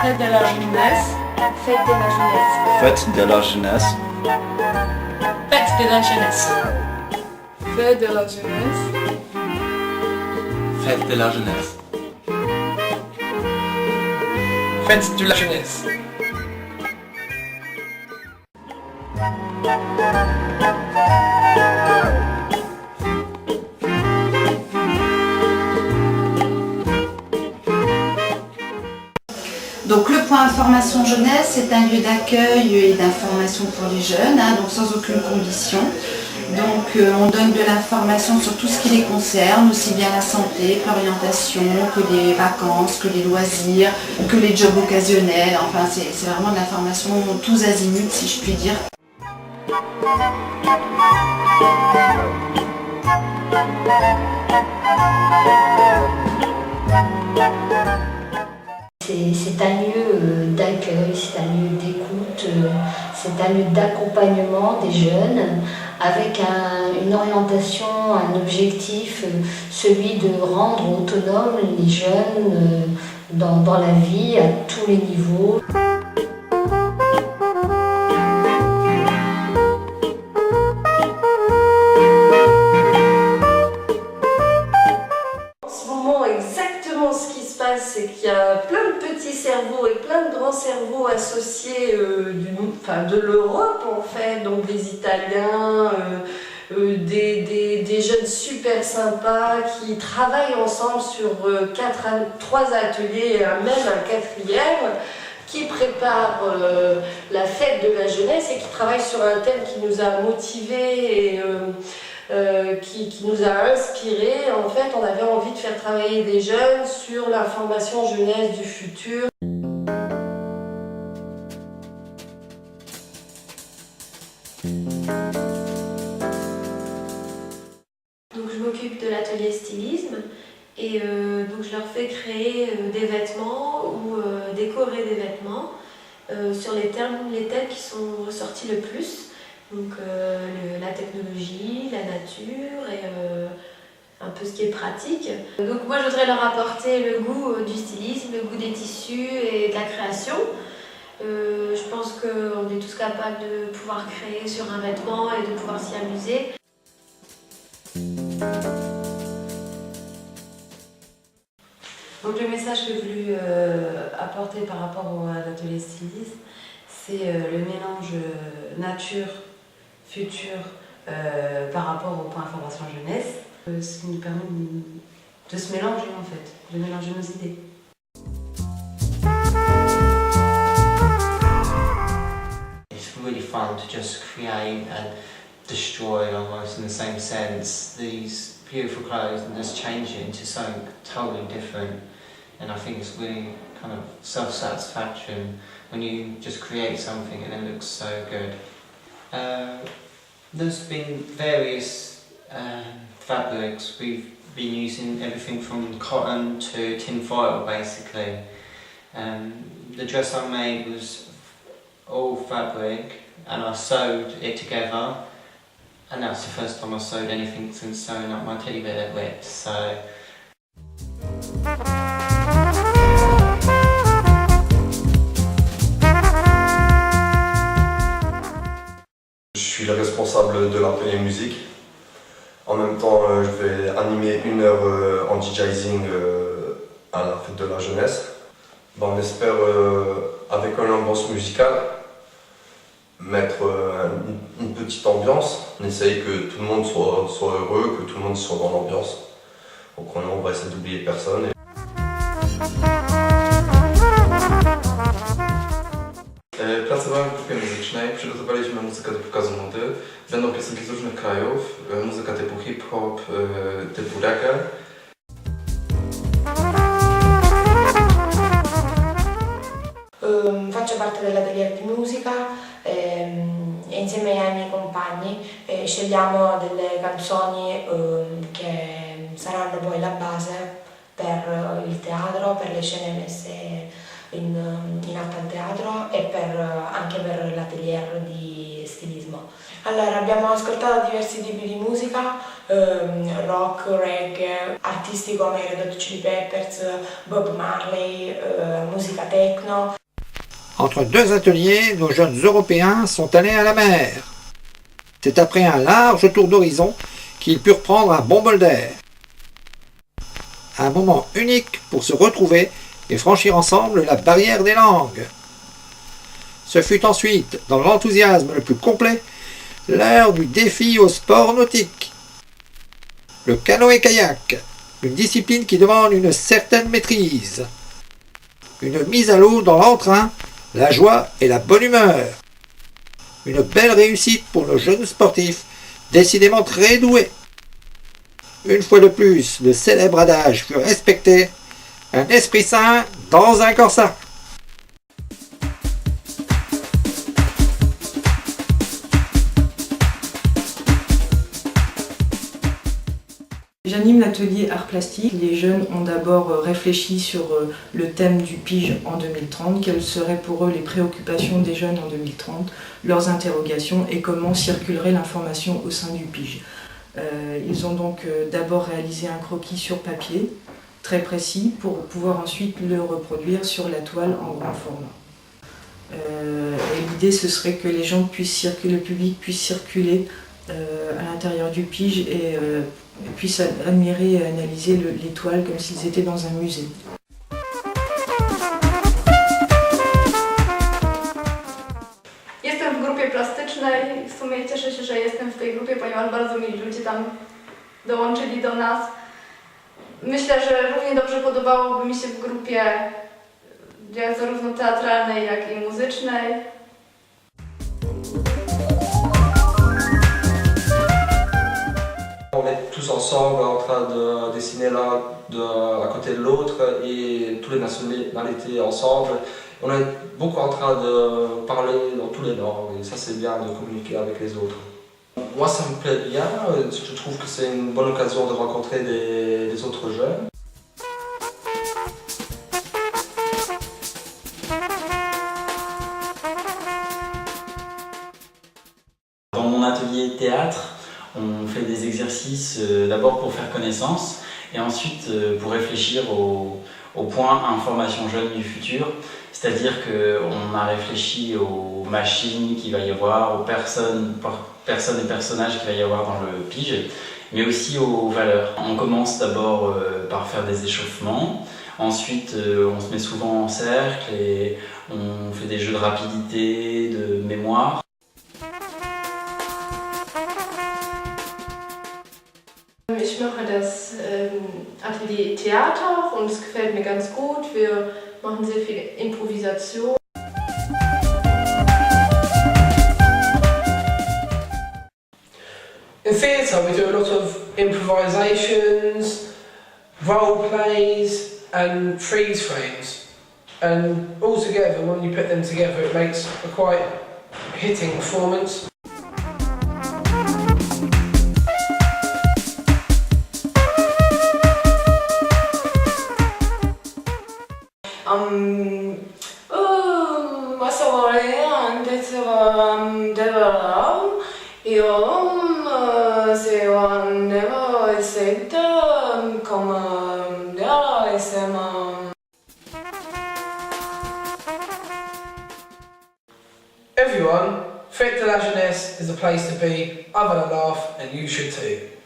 Fête de la jeunesse. Fête de la jeunesse. Fête de la jeunesse. Fête de la jeunesse. Fête de la jeunesse. Fête de la jeunesse. Fête de la jeunesse. Donc le point information jeunesse est un lieu d'accueil et d'information pour les jeunes, donc sans aucune condition. Donc on donne de l'information sur tout ce qui les concerne, aussi bien la santé, que l'orientation, que les vacances, que les loisirs, que les jobs occasionnels. Enfin c'est vraiment de l'information tous azimuts si je puis dire. C'est un lieu d'accueil, c'est un lieu d'écoute, c'est un lieu d'accompagnement des jeunes avec une orientation, un objectif, celui de rendre autonomes les jeunes dans la vie à tous les niveaux. Exactement ce qui se passe, c'est qu'il y a plein de petits cerveaux et plein de grands cerveaux associés de l'Europe en fait, donc des Italiens, des jeunes super sympas qui travaillent ensemble sur 3 ateliers et même un 4e, qui préparent la fête de la jeunesse et qui travaillent sur un thème qui nous a motivés et qui nous a inspirés. En fait, on avait envie de faire travailler des jeunes sur l'information jeunesse du futur. Donc je m'occupe de l'atelier stylisme et donc je leur fais créer des vêtements ou décorer des vêtements sur les thèmes qui sont ressortis le plus. Donc la technologie, la nature et un peu ce qui est pratique. Donc moi je voudrais leur apporter le goût du stylisme, le goût des tissus et de la création. Je pense qu'on est tous capables de pouvoir créer sur un vêtement et de pouvoir s'y amuser. Donc le message que j'ai voulu apporter par rapport à l'atelier stylisme, c'est le mélange nature-futur par rapport au point information jeunesse, ce qui nous permet de se mélanger en fait, de mélanger nos idées. It's really fun to just create and destroy almost in the same sense these beautiful clothes and just change it into something totally different. And I think it's really kind of self-satisfaction when you just create something and it looks so good. There's been various fabrics. We've been using everything from cotton to tin foil basically. The dress I made was all fabric and I sewed it together, and that's the first time I sewed anything since sewing up my teddy bear that ripped. So. Je suis le responsable de l'atelier musique. En même temps, je vais animer 1 heure en DJing à la fête de la jeunesse. On espère, avec une ambiance musicale, mettre une petite ambiance. On essaye que tout le monde soit heureux, que tout le monde soit dans l'ambiance. Donc on va essayer d'oublier personne. Pracowałem w grupie muzycznej, przygotowaliśmy muzykę do pokazu mody. Będą piosenki z różnych krajów, muzyka typu hip-hop, typu reggae. Faccio parte dell'atelier di musica e insieme ai miei compagni scegliamo delle canzoni che saranno poi la base per il teatro, per le scene messe in atto al teatro e anche per l'atelier di stilismo. Allora, abbiamo ascoltato diversi tipi di musica, rock, reggae, artisti come Red Hot Chili Peppers, Bob Marley, musica techno. Entre deux ateliers, nos jeunes Européens sont allés à la mer. C'est après un large tour d'horizon qu'ils purent prendre un bon bol d'air. Un moment unique pour se retrouver et franchir ensemble la barrière des langues. Ce fut ensuite, dans l'enthousiasme le plus complet, l'heure du défi au sport nautique. Le canoë-kayak, une discipline qui demande une certaine maîtrise. Une mise à l'eau dans l'entrain, la joie et la bonne humeur. Une belle réussite pour nos jeunes sportifs, décidément très doués. Une fois de plus, le célèbre adage fut respecté. Un esprit sain dans un corps sain. J'anime l'atelier art plastique. Les jeunes ont d'abord réfléchi sur le thème du pige en 2030, quelles seraient pour eux les préoccupations des jeunes en 2030, leurs interrogations et comment circulerait l'information au sein du pige. Ils ont donc d'abord réalisé un croquis sur papier, très précis, pour pouvoir ensuite le reproduire sur la toile en grand format. Et l'idée ce serait que les gens puissent circuler, le public puisse circuler à l'intérieur du pige et puisse admirer et analyser les toiles comme s'ils étaient dans un musée. Jestem w grupie plastycznej. W sumie cieszę się, że jestem w tej grupie, ponieważ bardzo mili ludzie tam dołączyli do nas. Myślę, że równie dobrze podobałoby mi się w grupie zarówno teatralnej, jak i muzycznej. On est tous ensemble en train de dessiner l'un à côté de l'autre et toutes les nationalités ensemble. On est beaucoup en train de parler dans tous les langues et ça c'est bien de communiquer avec les autres. Moi ça me plaît bien, je trouve que c'est une bonne occasion de rencontrer des autres jeunes. Dans mon atelier théâtre, on fait des exercices d'abord pour faire connaissance et ensuite pour réfléchir au point information jeune du futur. C'est-à-dire qu'on a réfléchi aux machines qu'il va y avoir, aux personnes et personnages qu'il va y avoir dans le pige, mais aussi aux valeurs. On commence d'abord par faire des échauffements, ensuite on se met souvent en cercle et on fait des jeux de rapidité, de mémoire. Ich mache das Atelier Theater und es gefällt mir ganz gut. Wir machen sehr viel Improvisation. In theatre we do a lot of improvisations, role plays and freeze frames, and all together when you put them together it makes a quite hitting performance. Questa volta devo io se devo essere come devo essere. Everyone, Fête de la Jeunesse is a place to be. I've had a laugh and you should too.